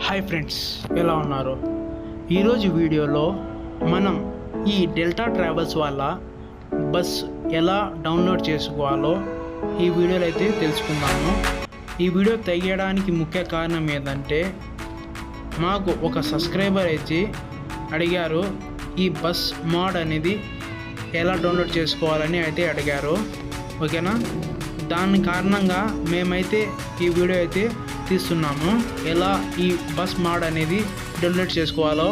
Hi friends, ఎలా ఉన్నారు? ఈరోజు వీడియోలో మనం ఈ డెల్టా ట్రావెల్స్ వాళ్ళ బస్ ఎలా డౌన్లోడ్ చేసుకోవాలో ఈ వీడియోలో అయితే తెలుసుకుందాము. ఈ వీడియో తీయడానికి ముఖ్య కారణం ఏంటంటే మాకు ఒక సబ్స్క్రైబర్ అయితే అడిగారు ఈ బస్ మోడ్ అనేది ఎలా డౌన్లోడ్ చేసుకోవాలని అయితే అడిగారు. ఓకేనా, దాని కారణంగా మేమైతే ఈ వీడియో అయితే తీస్తున్నాము. ఎలా ఈ బస్ మోడ్ అనేది డౌన్లోడ్ చేసుకోవాలో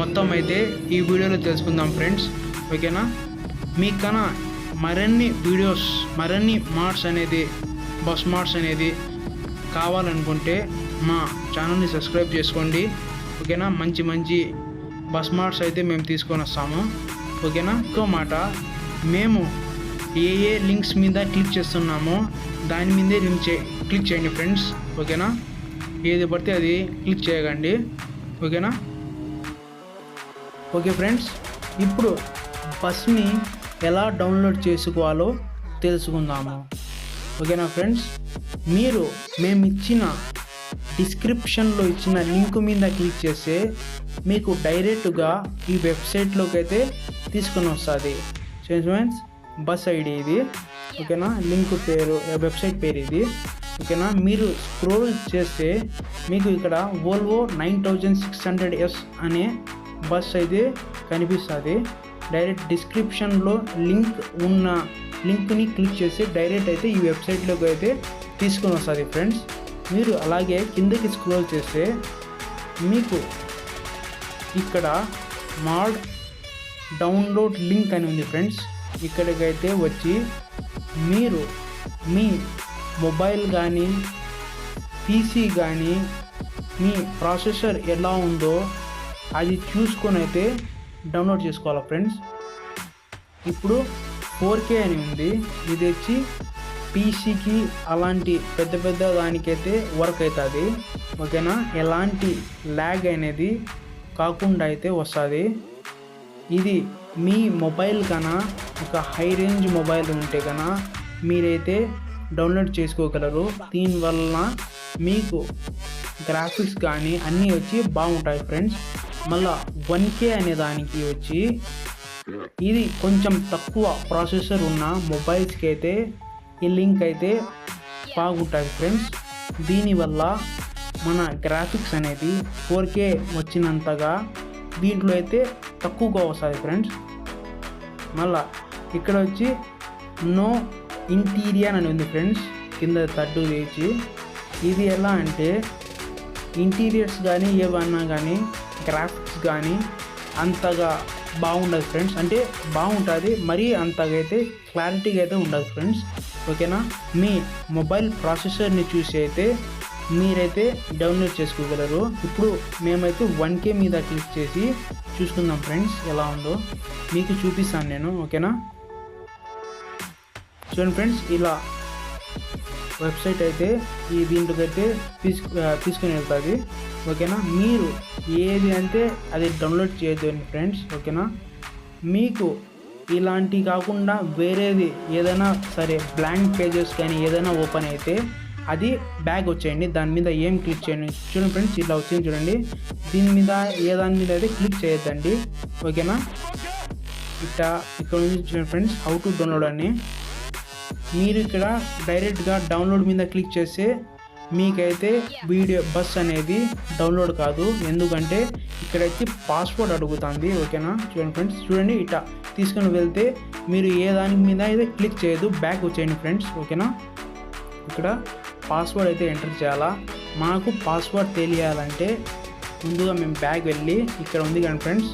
మొత్తం అయితే ఈ వీడియోలో తెలుసుకుందాం ఫ్రెండ్స్. ఓకేనా, మీకన్నా మరిన్ని వీడియోస్ మరిన్ని మోడ్స్ అనేది బస్ మోడ్స్ అనేది కావాలనుకుంటే మా ఛానల్ని సబ్స్క్రైబ్ చేసుకోండి. ఓకేనా, మంచి మంచి బస్ మోడ్స్ అయితే మేము తీసుకొని వస్తాము. ఓకేనా, ఇంకో మాట, మేము ఏ లింక్స్ మీద క్లిక్ చేస్తున్నామో దాని మీదే క్లిక్ చేయండి ఫ్రెండ్స్. ఓకేనా, ఏది పడితే అది క్లిక్ చేయకండి. ఓకేనా, ఓకే ఫ్రెండ్స్, ఇప్పుడు బస్ని ఎలా డౌన్లోడ్ చేసుకోవాలో తెలుసుకుందాము. ఓకేనా ఫ్రెండ్స్, మీరు మేము ఇచ్చిన డిస్క్రిప్షన్లో ఇచ్చిన లింక్ మీద క్లిక్ చేస్తే మీకు డైరెక్ట్గా ఈ వెబ్సైట్లోకి అయితే తీసుకొని వస్తుంది. ఫ్రెండ్స్, బస్ ఐడి ఇది. ఓకేనా, లింక్ పేరు వెబ్సైట్ పేరు ఇది. ఓకేనా, మీరు స్క్రోల్ చేస్తే మీకు ఇక్కడ వోల్వో 9600S అనే బస్ అయితే కనిపిస్తుంది. డైరెక్ట్ డిస్క్రిప్షన్లో లింక్ని క్లిక్ చేసి డైరెక్ట్ అయితే ఈ వెబ్సైట్లోకి అయితే తీసుకొని వస్తుంది ఫ్రెండ్స్. మీరు అలాగే కిందకి స్క్రోల్ చేస్తే మీకు ఇక్కడ మోడ్ డౌన్లోడ్ లింక్ అని ఉంది ఫ్రెండ్స్. ఇక్కడికైతే వచ్చి మీరు మీ మొబైల్ కానీ పీసీ కానీ మీ ప్రాసెసర్ ఎలా ఉందో అది చూసుకొని అయితే డౌన్లోడ్ చేసుకోవాలి ఫ్రెండ్స్. ఇప్పుడు 4K అని ఉంది, ఇది వచ్చి పీసీకి అలాంటి పెద్ద దానికైతే వర్క్ అవుతుంది. ఓకేనా, ఎలాంటి ల్యాగ్ అనేది కాకుండా అయితే వస్తుంది. ఇది మీ మొబైల్ కన్నా ఒక హై రేంజ్ మొబైల్ ఉంటే కన్నా మీరైతే డౌన్లోడ్ చేసుకోగలరు. దీనివల్ల మీకు గ్రాఫిక్స్ కానీ అన్నీ వచ్చి బాగుంటాయి ఫ్రెండ్స్. మళ్ళా 1K అనే దానికి వచ్చి ఇది కొంచెం తక్కువ ప్రాసెసర్ ఉన్న మొబైల్స్కి అయితే ఈ లింక్ అయితే బాగుంటుంది ఫ్రెండ్స్. దీనివల్ల మన గ్రాఫిక్స్ అనేది 4K వచ్చినంతగా దీంట్లో అయితే తక్కువగా వస్తుంది ఫ్రెండ్స్. మళ్ళా ఇక్కడ వచ్చి నో ఇంటీరియర్ అని ఉంది ఫ్రెండ్స్, కింద తడ్డు వేచి. ఇది ఎలా అంటే ఇంటీరియర్స్ కానీ ఏవన్నా కానీ గ్రాఫిక్స్ కానీ అంతగా బాగుండదు ఫ్రెండ్స్. అంటే బాగుంటుంది, మరీ అంతగా అయితే క్లారిటీగా అయితే ఉండదు ఫ్రెండ్స్. ఓకేనా, మీ మొబైల్ ప్రాసెసర్ని చూసి అయితే మీరైతే డౌన్లోడ్ చేసుకోగలరు. ఇప్పుడు మేమైతే 1K మీద క్లిక్ చేసి చూసుకుందాం ఫ్రెండ్స్, ఎలా ఉందో మీకు చూపిస్తాను నేను. ఓకేనా, చూడండి ఫ్రెండ్స్, ఇలా వెబ్సైట్ అయితే ఈ దీంట్లోకి అయితే తీసుకుని వెళ్తుంది. ఓకేనా, మీరు ఏది అంటే అది డౌన్లోడ్ చేయొద్దు ఫ్రెండ్స్. ఓకేనా, మీకు ఇలాంటి కాకుండా వేరేది ఏదైనా సరే బ్లాంక్ పేజెస్ కానీ ఏదైనా ఓపెన్ అయితే అది బ్యాగ్ వచ్చేయండి, దాని మీద ఏం క్లిక్ చేయండి. చూడండి ఫ్రెండ్స్, ఇట్లా వచ్చింది చూడండి, దీని మీద దాని మీద అయితే క్లిక్ చేయొద్దండి. ఓకేనా, ఇక్కడ నుంచి చూడండి ఫ్రెండ్స్, హౌ టు డౌన్లోడ్ అని. మీరు ఇక్కడ డైరెక్ట్గా డౌన్లోడ్ మీద క్లిక్ చేస్తే మీకైతే వీడియో బస్ అనేది డౌన్లోడ్ కాదు, ఎందుకంటే ఇక్కడైతే పాస్వర్డ్ అడుగుతుంది. ఓకేనా, చూడండి ఫ్రెండ్స్, చూడండి ఇట్లా తీసుకొని వెళ్తే మీరు ఏ దాని మీద అయితే క్లిక్ చేయదు, బ్యాక్ వచ్చేయండి ఫ్రెండ్స్. ఓకేనా, ఇక్కడ పాస్వర్డ్ అయితే ఎంటర్ చేయాలా. మాకు పాస్వర్డ్ తెలియాలంటే ముందుగా మేము బ్యాగ్ వెళ్ళి ఇక్కడ ఉంది కానీ ఫ్రెండ్స్,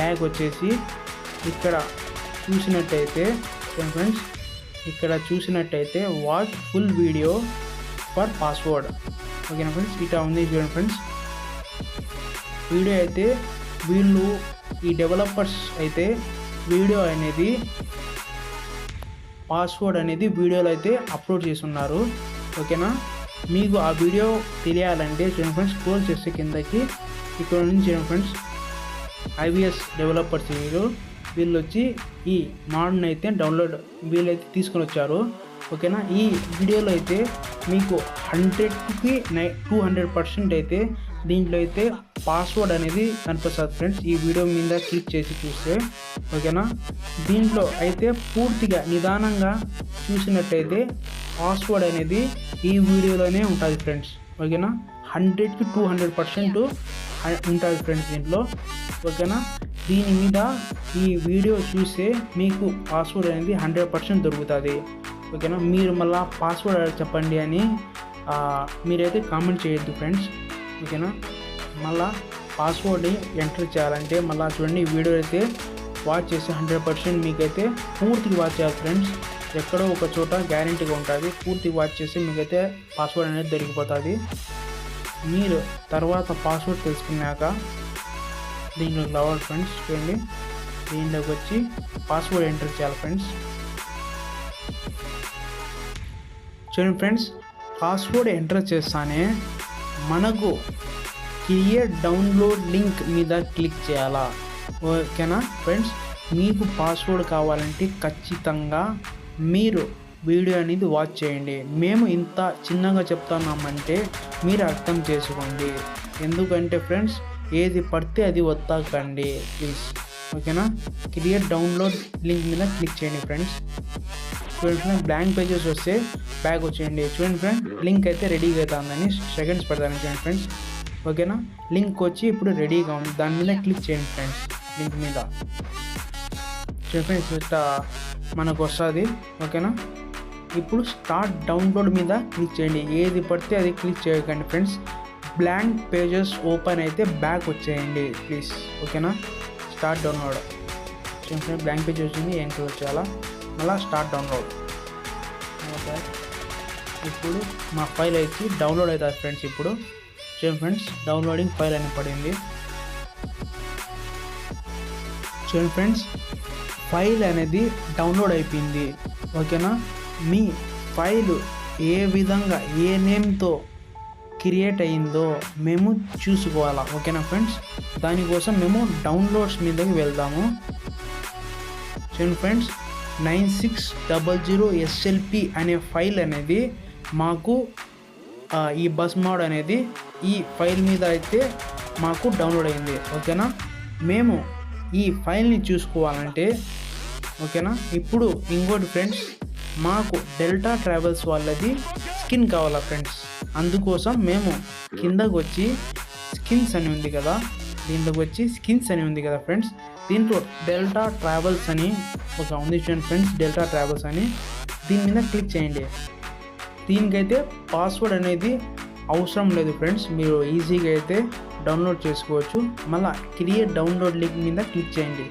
బ్యాగ్ వచ్చేసి ఇక్కడ చూసినట్టయితే ఫ్రెండ్స్, ఇక్కడ చూసినట్టయితే watch full video for password. ఓకేనా ఫ్రెండ్స్, ఇట్లా ఉంది చూడండి ఫ్రెండ్స్. వీడియో అయితే వీళ్ళు ఈ డెవలపర్స్ అయితే వీడియో అనేది పాస్వర్డ్ అనేది వీడియోలో అయితే అప్లోడ్ చేస్తున్నారు. ఓకేనా, మీకు ఆ వీడియో తెలియాలంటే చూడండి ఫ్రెండ్స్, స్క్రోల్ చేస్తే కిందకి ఇక్కడ నుంచి చూడండి ఫ్రెండ్స్, IVS డెవలపర్స్ వీళ్ళు వచ్చి ఈ మోడ్ని అయితే వీళ్ళైతే తీసుకొని వచ్చారు. ఓకేనా, ఈ వీడియోలో అయితే మీకు 100కి 200% అయితే దీంట్లో అయితే పాస్వర్డ్ అనేది కనిపిస్తుంది ఫ్రెండ్స్. ఈ వీడియో మీద క్లిక్ చేసి చూస్తే ఓకేనా. దీంట్లో అయితే పూర్తిగా నిదానంగా చూసినట్టయితే పాస్వర్డ్ అనేది ఈ వీడియోలోనే ఉంటుంది ఫ్రెండ్స్ ఓకేనా. 100కి 200% ఉంటుంది ఫ్రెండ్స్ దీంట్లో ఓకేనా. దీని మీద ఈ వీడియో చూస్తే మీకు పాస్వర్డ్ అనేది 100% దొరుకుతుంది ఓకేనా. మీరు మళ్ళీ పాస్వర్డ్ చెప్పండి అని మీరైతే కామెంట్ చేయొద్దు ఫ్రెండ్స్ ఓకేనా. మళ్ళీ పాస్వర్డ్ని ఎంటర్ చేయాలంటే మళ్ళీ చూడండి, ఈ వీడియో అయితే వాచ్ చేసి 100% మీకైతే పూర్తిగా వాచ్ చేయాలి ఫ్రెండ్స్. ఎక్కడో ఒక చోట గ్యారెంటీగా ఉంటుంది. పూర్తిగా వాచ్ చేసి మీకైతే పాస్వర్డ్ అనేది దొరికిపోతుంది. మీరు తర్వాత పాస్వర్డ్ తెలుసుకున్నాక దీంట్లోకి రావాలి ఫ్రెండ్స్. చూడండి, దీంట్లోకి వచ్చి పాస్వర్డ్ ఎంటర్ చేయాలి ఫ్రెండ్స్. చూడండి ఫ్రెండ్స్, పాస్వర్డ్ ఎంటర్ చేస్తానే మనకు క్రియేట్ డౌన్లోడ్ లింక్ మీద క్లిక్ చేయాలా ఓకేనా ఫ్రెండ్స్. మీకు పాస్వర్డ్ కావాలంటే ఖచ్చితంగా మీరు వీడియో అనేది వాచ్ చేయండి. మేము ఇంత చిన్నగా చెప్తున్నామంటే మీరు అర్థం చేసుకోండి. ఎందుకంటే ఫ్రెండ్స్ ఏది పడితే అది వద్దకండి ప్లీజ్ ఓకేనా. క్రియేట్ డౌన్లోడ్ లింక్ మీద క్లిక్ చేయండి ఫ్రెండ్స్. చూడండి ఫ్రెండ్స్, బ్లాంక్ పేజెస్ వస్తే బ్యాక్ వచ్చేయండి. చూడండి ఫ్రెండ్స్, లింక్ అయితే రెడీగా అవుతుందని సెకండ్స్ పెడతాను చూడండి ఫ్రెండ్స్ ఓకేనా. లింక్ వచ్చి ఇప్పుడు రెడీగా ఉంది, దాని మీద క్లిక్ చేయండి ఫ్రెండ్స్. లింక్ మీద చూడండి ఫ్రెండ్స్, ఇట్లా మనకు వస్తుంది ఓకేనా. ఇప్పుడు స్టార్ట్ డౌన్లోడ్ మీద క్లిక్ చేయండి. ఏది పడితే అది క్లిక్ చేయకండి ఫ్రెండ్స్. బ్లాంక్ పేజెస్ ఓపెన్ అయితే బ్యాక్ వచ్చేయండి ప్లీజ్ ఓకేనా. స్టార్ట్ డౌన్లోడ్ చూడండి ఫ్రెండ్స్, బ్లాంక్ పేజ్ వచ్చింది, ఏంటి వచ్చేయాలా. మళ్ళీ స్టార్ట్ డౌన్లోడ్ ఓకే. ఇప్పుడు మా ఫైల్ అయితే డౌన్లోడ్ అవుతుంది ఫ్రెండ్స్. ఇప్పుడు చూడండి ఫ్రెండ్స్, డౌన్లోడింగ్ ఫైల్ అని పడింది. చూడండి ఫ్రెండ్స్, ఫైల్ అనేది డౌన్లోడ్ అయిపోయింది ఓకేనా. మీ ఫైలు ఏ విధంగా ఏ నేమ్తో క్రియేట్ అయ్యిందో మేము చూసుకోవాలా ఓకేనా ఫ్రెండ్స్. దానికోసం మేము డౌన్లోడ్స్ మీదకి వెళ్దాము. చూడండి ఫ్రెండ్స్, 9600 SLP అనే ఫైల్ అనేది మాకు ఈ బస్ మోడ్ అనేది ఈ ఫైల్ మీద అయితే మాకు డౌన్లోడ్ అయింది ఓకేనా. మేము ఈ ఫైల్ని చూసుకోవాలంటే ఓకేనా. ఇప్పుడు ఇంకోటి ఫ్రెండ్స్, మాకు డెల్టా ట్రావెల్స్ వాళ్ళది స్కిన్ కావాలా ఫ్రెండ్స్. అందుకోసం మేము కిందకు వచ్చి స్కిన్స్ అని ఉంది కదా, దీంట్లోకి వచ్చి స్కిన్స్ అని ఉంది కదా ఫ్రెండ్స్. దీంట్లో డెల్టా ట్రావెల్స్ అని ఒక ఉంది చూడండి ఫ్రెండ్స్, డెల్టా ట్రావెల్స్ అని. దీని మీద క్లిక్ చేయండి. దీనికైతే పాస్వర్డ్ అనేది అవసరం లేదు ఫ్రెండ్స్, మీరు ఈజీగా అయితే డౌన్లోడ్ చేసుకోవచ్చు. మళ్ళీ క్రియేట్ డౌన్లోడ్ లింక్ మీద క్లిక్ చేయండి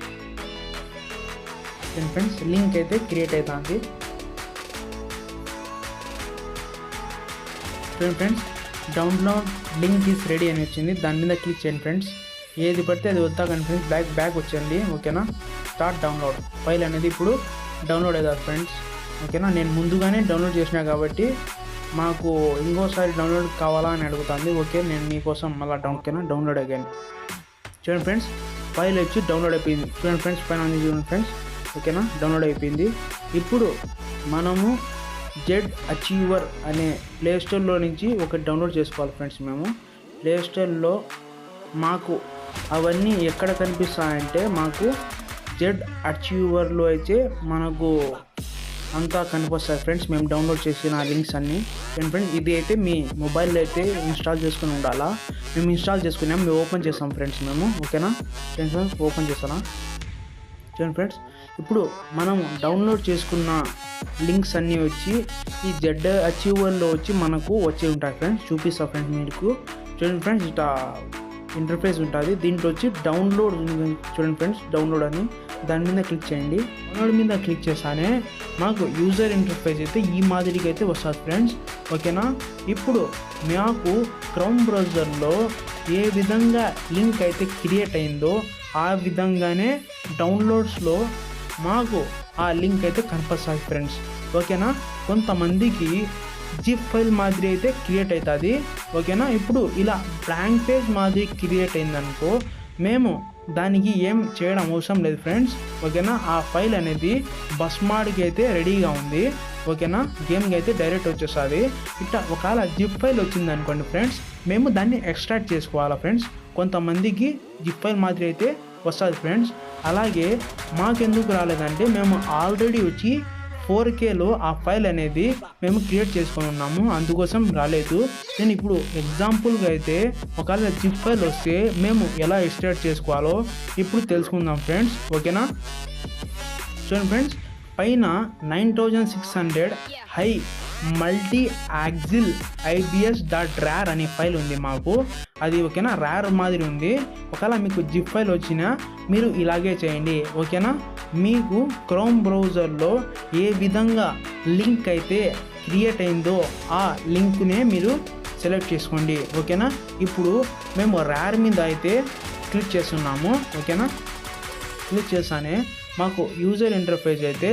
ఫ్రెండ్స్. లింక్ అయితే క్రియేట్ అవుతుంది friends. Download link is ready అని వచ్చింది, దాని మీద క్లిక్ చేయండి ఫ్రెండ్స్. ఏది పడితే అది వద్దా కానీ ఫ్రెండ్స్ బ్యాక్ వచ్చేయండి ఓకేనా. స్టార్ట్ డౌన్లోడ్ ఫైల్ అనేది ఇప్పుడు డౌన్లోడ్ అవుతుంది ఫ్రెండ్స్ ఓకేనా. నేను ముందుగానే డౌన్లోడ్ చేసినా కాబట్టి మాకు ఇంకోసారి డౌన్లోడ్ కావాలా అని అడుగుతుంది. ఓకే, నేను మీకోసం మళ్ళీ డౌన్లోడ్ అయ్యాను. చూడండి ఫ్రెండ్స్, ఫైల్ వచ్చి డౌన్లోడ్ అయిపోయింది. చూడండి ఫ్రెండ్స్, పైన ఉంది చూడండి ఫ్రెండ్స్ ఓకేనా, డౌన్లోడ్ అయిపోయింది. ఇప్పుడు మనము జెడ్ అచీవర్ అనే ప్లేస్టోర్లో నుంచి ఒకటి డౌన్లోడ్ చేసుకోవాలి ఫ్రెండ్స్. మేము ప్లేస్టోర్లో మాకు అవన్నీ ఎక్కడ కనిపిస్తాయంటే మాకు జెడ్ అచీవర్లో అయితే మనకు అంతా కనిపిస్తాయి ఫ్రెండ్స్. మేము డౌన్లోడ్ చేసిన లింక్స్ అన్నీ ఫ్రెండ్స్. ఇది అయితే మీ మొబైల్లో అయితే ఇన్స్టాల్ చేసుకుని ఉండాలా. మేము ఇన్స్టాల్ చేసుకున్నాం, మేము ఓపెన్ చేస్తాం ఫ్రెండ్స్ మేము ఓకేనా. ఫ్రెండ్స్ ఓపెన్ చేస్తానా చూడండి ఫ్రెండ్స్. ఇప్పుడు మనం డౌన్లోడ్ చేసుకున్న లింక్స్ అన్నీ వచ్చి ఈ జెడ్ అచీవర్లో వచ్చి మనకు వచ్చి ఉంటాయి ఫ్రెండ్స్. చూపిస్తా ఫ్రెండ్స్ మీకు. చూడండి ఫ్రెండ్స్, ఇట్లా ఇంటర్ఫేస్ ఉంటుంది. దీంట్లో వచ్చి డౌన్లోడ్ చూడండి ఫ్రెండ్స్, డౌన్లోడ్ అని దాని మీద క్లిక్ చేయండి. డౌన్లోడ్ మీద క్లిక్ చేస్తానే మాకు యూజర్ ఇంటర్ఫేస్ అయితే ఈ మాదిరిగా అయితే వస్తుంది ఫ్రెండ్స్ ఓకేనా. ఇప్పుడు మాకు క్రోమ్ బ్రౌజర్లో ఏ విధంగా లింక్ అయితే క్రియేట్ అయిందో ఆ విధంగానే డౌన్లోడ్స్లో మాకు ఆ లింక్ అయితే కనిపిస్తుంది ఫ్రెండ్స్ ఓకేనా. కొంతమందికి జిప్ ఫైల్ మాదిరి అయితే క్రియేట్ అవుతుంది ఓకేనా. ఇప్పుడు ఇలా బ్లాంక్ పేజ్ మాదిరి క్రియేట్ అయిందనుకో మేము దానికి ఏం చేయడం అవసరం లేదు ఫ్రెండ్స్ ఓకేనా. ఆ ఫైల్ అనేది బస్ మోడ్కి అయితే రెడీగా ఉంది ఓకేనా. గేమ్కి అయితే డైరెక్ట్ వచ్చేస్తుంది. ఇట్లా ఒకవేళ జిప్ ఫైల్ వచ్చింది అనుకోండి ఫ్రెండ్స్, మేము దాన్ని ఎక్స్ట్రాక్ట్ చేసుకోవాలా ఫ్రెండ్స్. కొంతమందికి జిప్ ఫైల్ మాదిరి అయితే వస్తుంది ఫ్రెండ్స్. అలాగే మాకెందుకు రాలేదంటే మేము ఆల్రెడీ వచ్చి 4Kలో ఆ ఫైల్ అనేది మేము క్రియేట్ చేసుకొని ఉన్నాము, అందుకోసం రాలేదు. నేను ఇప్పుడు ఎగ్జాంపుల్గా అయితే ఒకవేళ జిప్ ఫైల్ వస్తే మేము ఎలా ఎక్స్ట్రాక్ట్ చేసుకోవాలో ఇప్పుడు తెలుసుకుందాం ఫ్రెండ్స్. ఓకేనా. చూడండి ఫ్రెండ్స్, పైన 9600 హై మల్టీ యాక్సిల్ IBS.rar అనే ఫైల్ ఉంది మాకు. అది ఓకేనా, ర్యార్ మాదిరి ఉంది. ఒకవేళ మీకు జిప్ ఫైల్ వచ్చినా మీరు ఇలాగే చేయండి. ఓకేనా. మీకు క్రోమ్ బ్రౌజర్లో ఏ విధంగా లింక్ అయితే క్రియేట్ అయిందో ఆ లింక్నే మీరు సెలెక్ట్ చేసుకోండి. ఓకేనా. ఇప్పుడు మేము ర్యార్ మీద అయితే క్లిక్ చేస్తున్నాము. ఓకేనా. క్లిక్ చేస్తానే మాకు యూజర్ ఇంటర్ఫేస్ అయితే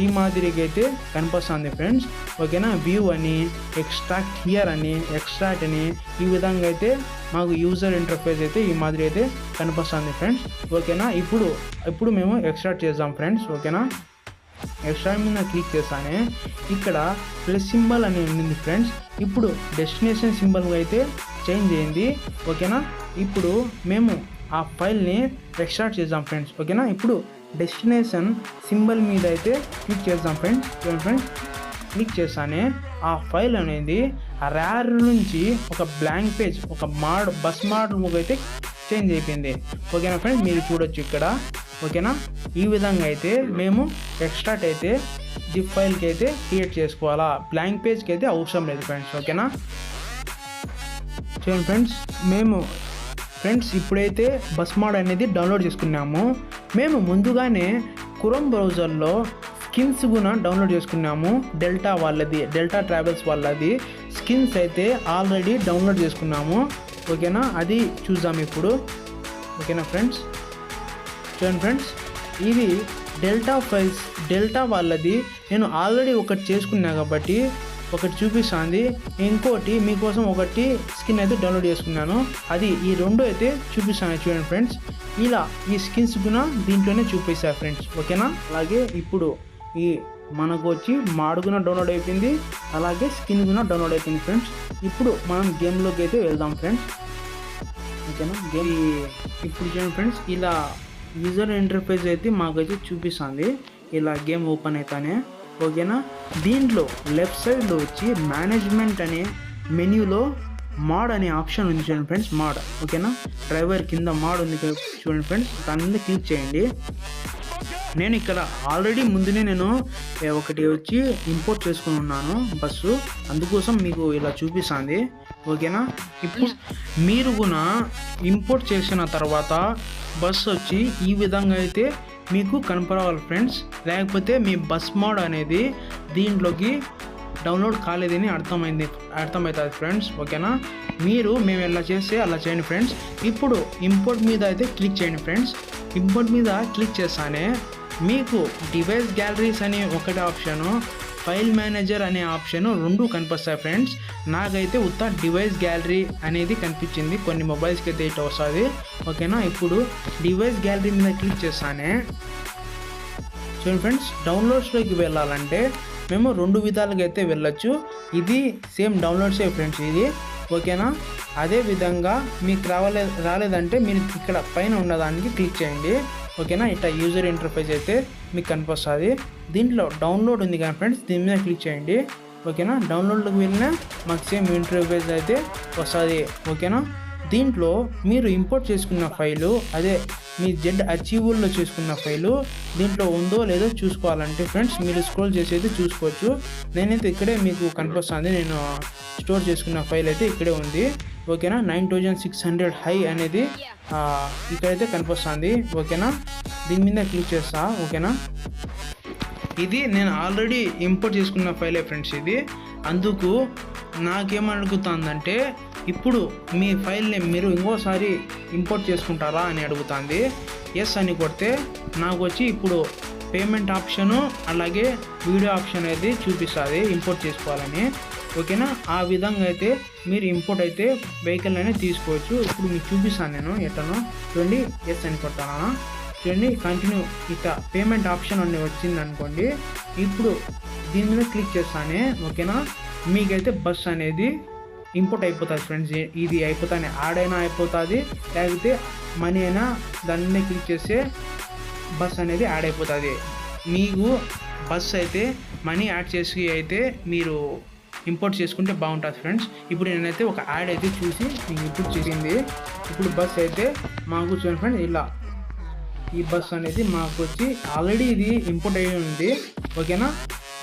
ఈ మాదిరిగా అయితే కనిపిస్తుంది ఫ్రెండ్స్. ఓకేనా. వ్యూ అని, ఎక్స్ట్రాక్ట్ హియర్ అని, ఎక్స్ట్రాక్ట్ అని, ఈ విధంగా అయితే మాకు యూజర్ ఇంటర్ఫేస్ అయితే ఈ మాదిరి అయితే కనిపిస్తుంది ఫ్రెండ్స్. ఓకేనా. ఇప్పుడు మేము ఎక్స్ట్రాక్ట్ చేద్దాం ఫ్రెండ్స్. ఓకేనా. ఎక్స్ట్రాక్ట్ మీద క్లిక్ చేస్తానే ఇక్కడ ప్లస్ సింబల్ అని ఉంది ఫ్రెండ్స్. ఇప్పుడు డెస్టినేషన్ సింబల్ అయితే చేంజ్ అయింది. ఓకేనా. ఇప్పుడు మేము ఆ ఫైల్ని ఎక్స్ట్రాక్ట్ చేద్దాం ఫ్రెండ్స్. ఓకేనా. ఇప్పుడు డెస్టినేషన్ సింబల్ మీద అయితే క్లిక్ చేద్దాం ఫ్రెండ్స్. ఫ్రెండ్స్ క్లిక్ చేస్తానే ఆ ఫైల్ అనేది ర్యార్ నుంచి ఒక బ్లాంక్ పేజ్, ఒక బస్ మోడ్ అయితే చేంజ్ అయిపోయింది. ఓకేనా ఫ్రెండ్స్, మీరు చూడొచ్చు ఇక్కడ. ఓకేనా. ఈ విధంగా అయితే మేము ఎక్స్ట్రాక్ట్ అయితే జిప్ ఫైల్కి అయితే క్రియేట్ చేసుకోవాలా, బ్లాంక్ పేజ్కి అయితే అవసరం లేదు ఫ్రెండ్స్. ఓకేనా. చూడండి ఫ్రెండ్స్, మేము ఇప్పుడైతే బస్ మోడ్ అనేది డౌన్లోడ్ చేసుకున్నాము. మేము ముందుగానే క్రోమ్ బ్రౌజర్లో స్కిన్స్ కూడా డౌన్లోడ్ చేసుకున్నాము. డెల్టా ట్రావెల్స్ వాళ్ళది స్కిన్స్ అయితే ఆల్రెడీ డౌన్లోడ్ చేసుకున్నాము. ఓకేనా. అది చూద్దాం ఇప్పుడు. ఓకేనా ఫ్రెండ్స్. చూడండి ఫ్రెండ్స్, ఇది డెల్టా వాళ్ళది నేను ఆల్రెడీ ఒకటి చేసుకున్నా కాబట్టి ఒకటి చూపిస్తుంది. ఇంకోటి మీకోసం ఒకటి స్కిన్ అయితే డౌన్లోడ్ చేసుకున్నాను, అది ఈ రెండు అయితే చూపిస్తాను. చూడండి ఫ్రెండ్స్, ఇలా ఈ స్కిన్స్ కూడా దీంట్లోనే చూపిస్తాను ఫ్రెండ్స్. ఓకేనా. అలాగే ఇప్పుడు ఈ మనకు వచ్చి మాడ్ కూడా డౌన్లోడ్ అయిపోయింది, అలాగే స్కిన్ కూడా డౌన్లోడ్ అయిపోయింది ఫ్రెండ్స్. ఇప్పుడు మనం గేమ్లోకి అయితే వెళ్దాం ఫ్రెండ్స్. ఓకేనా. ఇప్పుడు చూడండి ఫ్రెండ్స్, ఇలా యూజర్ ఇంటర్ఫేస్ అయితే మాకైతే చూపిస్తుంది. ఇలా గేమ్ ఓపెన్ అయితేనే. ఓకేనా. దీంట్లో లెఫ్ట్ సైడ్లో వచ్చి మేనేజ్మెంట్ అనే మెన్యూలో మాడ్ అనే ఆప్షన్ ఉంది చూడండి ఫ్రెండ్స్. మాడ్. ఓకేనా. డ్రైవర్ కింద మాడ్ ఉంది చూడండి ఫ్రెండ్స్, దాని మీద క్లిక్ చేయండి. నేను ఇక్కడ ఆల్రెడీ ముందునే నేను ఒకటి వచ్చి ఇంపోర్ట్ చేసుకుని ఉన్నాను బస్సు, అందుకోసం మీకు ఇలా చూపిస్తుంది. ఓకేనా. ఇప్పుడు మీరు కూడా ఇంపోర్ట్ చేసిన తర్వాత బస్సు వచ్చి ఈ విధంగా అయితే మీకు కనపరావాలి ఫ్రెండ్స్, లేకపోతే మీ బస్ మోడ్ అనేది దీంట్లోకి డౌన్లోడ్ కాలేదని అర్థమవుతుంది ఫ్రెండ్స్. ఓకేనా. మేము ఎలా చేస్తే అలా చేయండి ఫ్రెండ్స్. ఇప్పుడు ఇంపోర్ట్ మీద అయితే క్లిక్ చేయండి ఫ్రెండ్స్. ఇంపోర్ట్ మీద క్లిక్ చేస్తానే మీకు డివైస్ గ్యాలరీస్ అనే ఒకటి ఆప్షను, ఫైల్ మేనేజర్ అనే ఆప్షన్ రెండు కనిపిస్తాయి ఫ్రెండ్స్. నాకైతే ఉత్త డివైస్ గ్యాలరీ అనేది కనిపించింది, కొన్ని మొబైల్స్కి అయితే ఇట్లా వస్తుంది. ఓకేనా. ఇప్పుడు డివైస్ గ్యాలరీ మీద క్లిక్ చేస్తానే చూడండి ఫ్రెండ్స్, డౌన్లోడ్స్లోకి వెళ్ళాలంటే మేము రెండు విధాలుగా అయితే వెళ్ళొచ్చు. ఇది సేమ్ డౌన్లోడ్సే ఫ్రెండ్స్ ఇది. ఓకేనా. అదే విధంగా మీకు రాలేదంటే మీరు ఇక్కడ పైన ఉన్నదానికి క్లిక్ చేయండి. ఓకేనా. ఇట్లా యూజర్ ఇంటర్ఫేస్ అయితే మీకు కనిపిస్తుంది. దీంట్లో డౌన్లోడ్ ఉంది కదా ఫ్రెండ్స్, దీని మీద క్లిక్ చేయండి. ఓకేనా. డౌన్లోడ్లోకి వెళ్ళినా మాకు సేమ్ ఇంటర్ఫేస్ అయితే వస్తుంది. ఓకేనా. దీంట్లో మీరు ఇంపోర్ట్ చేసుకున్న ఫైలు, అదే మీ జెడ్ అచీవబుల్లో చేసుకున్న ఫైలు దీంట్లో ఉందో లేదో చూసుకోవాలంటే ఫ్రెండ్స్ మీరు స్క్రోల్ చేసి అయితే చూసుకోవచ్చు. నేనైతే ఇక్కడే మీకు కనిపిస్తుంది, నేను స్టోర్ చేసుకున్న ఫైల్ అయితే ఇక్కడే ఉంది. ఓకేనా. 9600 హై అనేది ఇక్కడైతే కనిపిస్తుంది. ఓకేనా. దీని మీద క్లిక్ చేస్తా. ఓకేనా. ఇది నేను ఆల్రెడీ ఇంపోర్ట్ చేసుకున్న ఫైలే ఫ్రెండ్స్ ఇది. అందుకు నాకేమడుగుతుందంటే ఇప్పుడు మీ ఫైల్ని మీరు ఇంకోసారి ఇంపోర్ట్ చేసుకుంటారా అని అడుగుతుంది. ఎస్ అని కొడితే నాకు వచ్చి ఇప్పుడు పేమెంట్ ఆప్షను అలాగే వీడియో ఆప్షన్ అయితే చూపిస్తుంది ఇంపోర్ట్ చేసుకోవాలని. ఓకేనా. ఆ విధంగా అయితే మీరు ఇంపోర్ట్ అయితే వెహికల్ అనేది తీసుకోవచ్చు. ఇప్పుడు మీకు చూపిస్తాను నేను ఎట్లనో. చూడండి, ఎస్ అని కొడతాను. చూడండి, కంటిన్యూ ఇట్లా పేమెంట్ ఆప్షన్ అన్నీ వచ్చింది అనుకోండి. ఇప్పుడు దీని మీద క్లిక్ చేస్తానే ఓకేనా మీకైతే బస్ అనేది ఇంపోర్ట్ అయిపోతుంది ఫ్రెండ్స్. ఇది అయిపోతానే యాడ్ అయిపోతుంది, లేకపోతే మనీ అయినా దాని మీద క్లిక్ చేస్తే బస్ అనేది యాడ్ అయిపోతుంది. మీకు బస్ అయితే మనీ యాడ్ చేసి అయితే మీరు ఇంపోర్ట్ చేసుకుంటే బాగుంటుంది ఫ్రెండ్స్. ఇప్పుడు నేనైతే ఒక యాడ్ అయితే చూసి మీకు ఇంపోర్ట్ చేసింది. ఇప్పుడు బస్ అయితే మాకు చూడండి ఫ్రెండ్స్, ఇలా ఈ బస్ అనేది మాకు వచ్చి ఆల్రెడీ ఇది ఇంపోర్ట్ అయ్యి ఉంది ఓకేనా.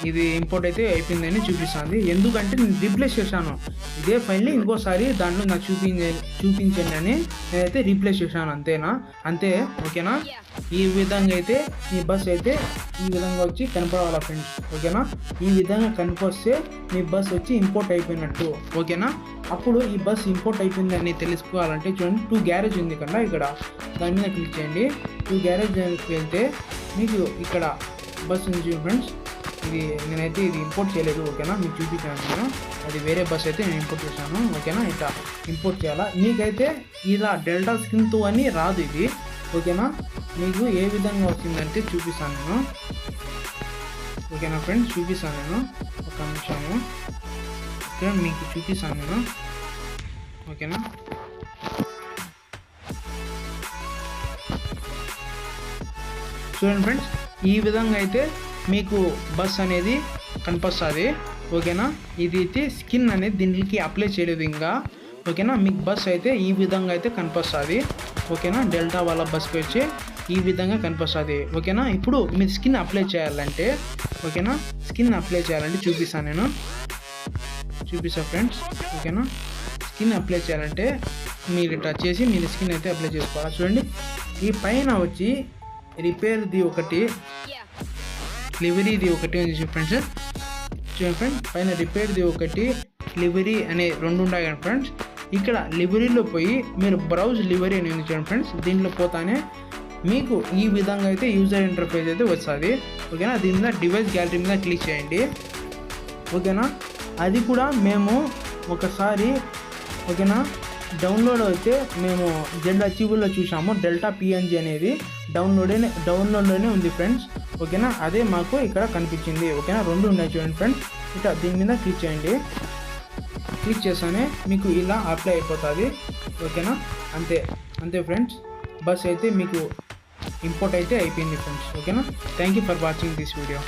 ఇది ఇంపోర్ట్ అయితే అయిపోయిందని చూపిస్తుంది, ఎందుకంటే నేను రీప్లేస్ చేశాను. ఇదే ఫైల్ని ఇంకోసారి దాంట్లో నాకు చూపించండి అని నేనైతే రీప్లేస్ చేశాను, అంతే ఓకేనా. ఈ విధంగా అయితే మీ బస్ అయితే ఈ విధంగా వచ్చి కనపడాలి ఫ్రెండ్స్ ఓకేనా. ఈ విధంగా కనిపిస్తే మీ బస్ వచ్చి ఇంపోర్ట్ అయిపోయినట్టు ఓకేనా. అప్పుడు ఈ బస్ ఇంపోర్ట్ అయిపోయిందని తెలుసుకోవాలంటే చూడండి 2 గ్యారేజ్ ఉంది కదా, ఇక్కడ దాని మీద క్లిక్ చేయండి. 2 గ్యారేజ్ వెళ్తే మీకు ఇక్కడ బస్ ఉంది ఫ్రెండ్స్. ఇది నేనైతే ఇది ఇంపోర్ట్ చేయలేదు ఓకేనా, మీకు చూపించాను నేను. అది వేరే బస్ అయితే నేను ఇంపోర్ట్ చేశాను ఓకేనా. ఇట్లా ఇంపోర్ట్ చేయాలా. మీకైతే ఇలా డెల్టా స్కిన్తో అని రాదు ఇది ఓకేనా. మీకు ఏ విధంగా వచ్చిందంటే చూపిస్తాను నేను ఓకేనా ఫ్రెండ్స్. చూపిస్తాను నేను ఒక నిమిషము ఓకే, మీకు చూపిస్తాను నేను ఓకేనా. చూడండి ఫ్రెండ్స్, ఈ విధంగా అయితే మీకు బస్ అనేది కనిపిస్తుంది ఓకేనా. ఇది అయితే స్కిన్ అనేది దీనికి అప్లై చేయలేదు ఇంకా ఓకేనా. మీకు బస్ అయితే ఈ విధంగా అయితే కనిపిస్తుంది ఓకేనా. డెల్టా వాళ్ళ బస్కి వచ్చి ఈ విధంగా కనిపిస్తుంది ఓకేనా. ఇప్పుడు మీరు స్కిన్ అప్లై చేయాలంటే ఓకేనా, స్కిన్ అప్లై చేయాలంటే చూపిస్తాను ఫ్రెండ్స్ ఓకేనా. స్కిన్ అప్లై చేయాలంటే మీరు ఇట్లా చేసి మీరు స్కిన్ అయితే అప్లై చేసుకోవాలి. చూడండి, ఈ పైన వచ్చి రిపేర్ది ఒకటి, లివరీది ఒకటి ఉంది ఫ్రెండ్స్. చూడండి ఫ్రెండ్స్, పైన రిపేర్ది ఒకటి, లివరీ అనే 2 ఉన్నాయి కదా ఫ్రెండ్స్. ఇక్కడ లివరీలో పోయి మీరు బ్రౌజ్ లివరీ అని ఉంది చూడండి ఫ్రెండ్స్. దీంట్లో పోతానే మీకు ఈ విధంగా అయితే యూజర్ ఇంటర్ఫేస్ అయితే వస్తుంది ఓకేనా. దీని మీద డివైస్ గ్యాలరీ మీద క్లిక్ చేయండి ఓకేనా. అది కూడా మేము ఒకసారి ఓకేనా డౌన్లోడ్ అయితే మేము జెడ్ అచీవబుల్లో చూసాము. డెల్టా పిఎన్జీ అనేది డౌన్లోడ్లోనే ఉంది ఫ్రెండ్స్ ఓకేనా. అదే మాకు ఇక్కడ కనిపించింది ఓకేనా. 2 ఉన్నాయి చూడండి ఫ్రెండ్స్. ఇట్లా దీని మీద క్లిక్ చేయండి. క్లిక్ చేస్తానే మీకు ఇలా అప్లై అయిపోతుంది ఓకేనా. అంతే ఫ్రెండ్స్, బస్ అయితే మీకు ఇంపోర్ట్ అయితే అయిపోయింది ఫ్రెండ్స్ ఓకేనా. Thank you for watching this video.